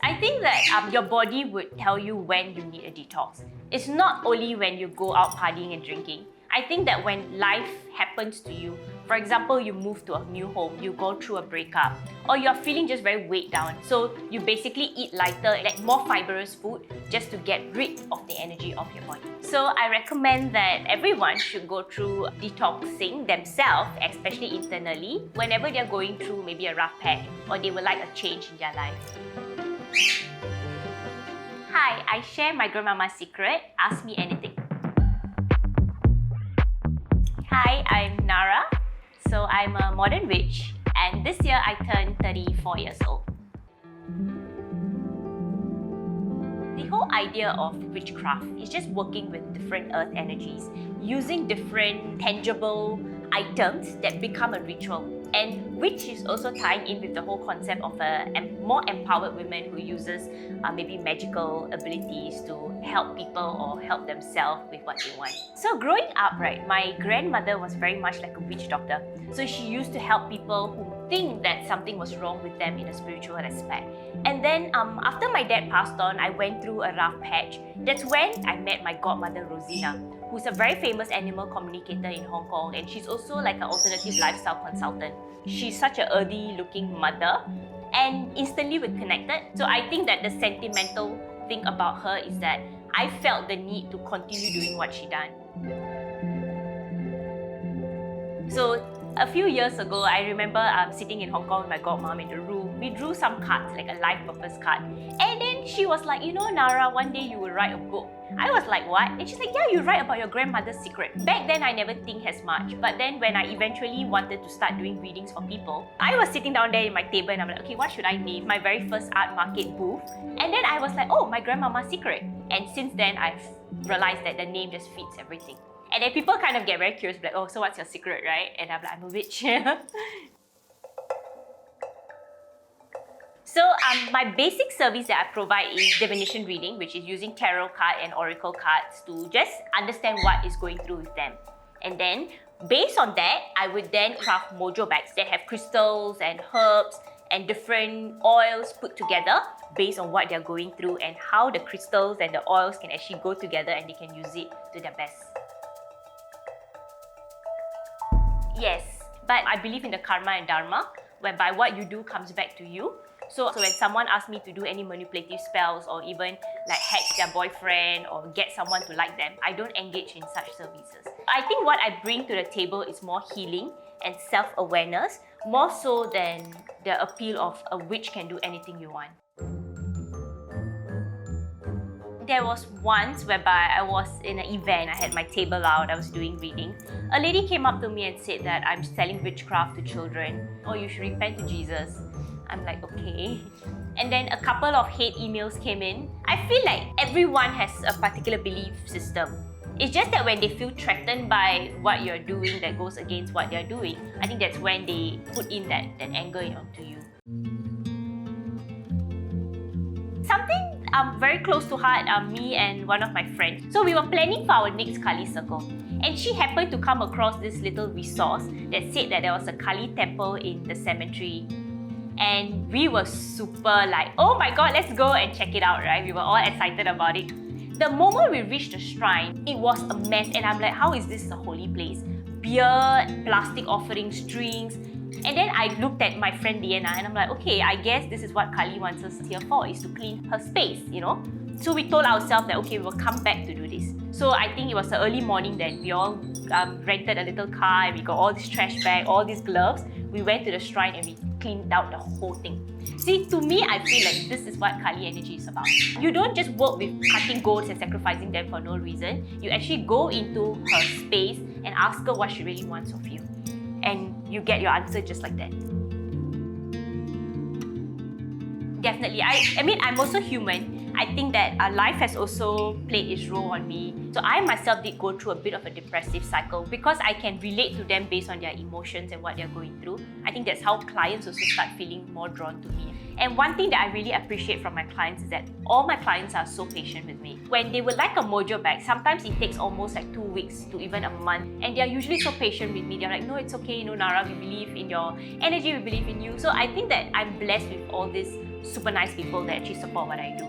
I think that your body would tell you when you need a detox. It's not only when you go out partying and drinking. I think that when life happens to you, for example, you move to a new home, you go through a breakup, or you're feeling just very weighed down, so you basically eat lighter, like more fibrous food, just to get rid of the energy of your body. So I recommend that everyone should go through detoxing themselves, especially internally, whenever they're going through maybe a rough patch or they would like a change in their life. Hi, I share my grandmama's secret. Ask me anything. Hi, I'm Nara. So I'm a modern witch, and this year I turned 34 years old. The whole idea of witchcraft is just working with different earth energies, using different tangible items that become a ritual. And witch is also tying in with the whole concept of a more empowered women who uses maybe magical abilities to help people or help themselves with what they want. So growing up, right, my grandmother was very much like a witch doctor. So she used to help people who think that something was wrong with them in a spiritual aspect. And then after my dad passed on, I went through a rough patch. That's when I met my godmother, Rosina, who's a very famous animal communicator in Hong Kong, and she's also like an alternative lifestyle consultant. She's such a earthy looking mother, and instantly we connected. So I think that the sentimental thing about her is that I felt the need to continue doing what she done. So a few years ago, I remember sitting in Hong Kong with my godmom in the room. We drew some cards, like a life purpose card. And then she was like, you know, Nara, one day you will write a book. I was like, what? And she's like, yeah, you write about your grandmother's secret. Back then, I never think as much. But then when I eventually wanted to start doing readings for people, I was sitting down there in my table and I'm like, okay, what should I name? My very first art market booth. And then I was like, oh, my grandmama's secret. And since then, I've realized that the name just fits everything. And then people kind of get very curious, like, oh, so what's your secret, right? And I'm like, I'm a witch. So my basic service that I provide is divination reading, which is using tarot card and oracle cards to just understand what is going through with them. And then, based on that, I would then craft mojo bags that have crystals and herbs and different oils put together based on what they're going through and how the crystals and the oils can actually go together and they can use it to their best. Yes, but I believe in the karma and dharma, whereby what you do comes back to you. So when someone asks me to do any manipulative spells or even like hack their boyfriend or get someone to like them, I don't engage in such services. I think what I bring to the table is more healing and self-awareness, more so than the appeal of a witch can do anything you want. There was once whereby I was in an event, I had my table out, I was doing reading. A lady came up to me and said that I'm selling witchcraft to children. Oh, you should repent to Jesus. I'm like, okay. And then a couple of hate emails came in. I feel like everyone has a particular belief system. It's just that when they feel threatened by what you're doing that goes against what they're doing, I think that's when they put in that anger to you. Something very close to heart, me and one of my friends. So we were planning for our next Kali circle. And she happened to come across this little resource that said that there was a Kali temple in the cemetery. And we were super like, oh my god, let's go and check it out, right? We were all excited about it. The moment we reached the shrine, it was a mess and I'm like, how is this a holy place? Beer, plastic offering strings. And then I looked at my friend Diana and I'm like, okay, I guess this is what Kali wants us here for, is to clean her space, you know? So we told ourselves that, okay, we'll come back to do this. So I think it was the early morning then. We all rented a little car and we got all this trash bag, all these gloves. We went to the shrine and we cleaned out the whole thing. See, to me, I feel like this is what Kali energy is about. You don't just work with cutting goats and sacrificing them for no reason. You actually go into her space and ask her what she really wants of you. And you get your answer just like that. Definitely. I mean, I'm also human. I think that life has also played its role on me. So I myself did go through a bit of a depressive cycle because I can relate to them based on their emotions and what they're going through. I think that's how clients also start feeling more drawn to me. And one thing that I really appreciate from my clients is that all my clients are so patient with me. When they would like a mojo bag, sometimes it takes almost like 2 weeks to even a month. And they're usually so patient with me. They're like, no, it's okay, Nara, we believe in your energy, we believe in you. So I think that I'm blessed with all these super nice people that actually support what I do.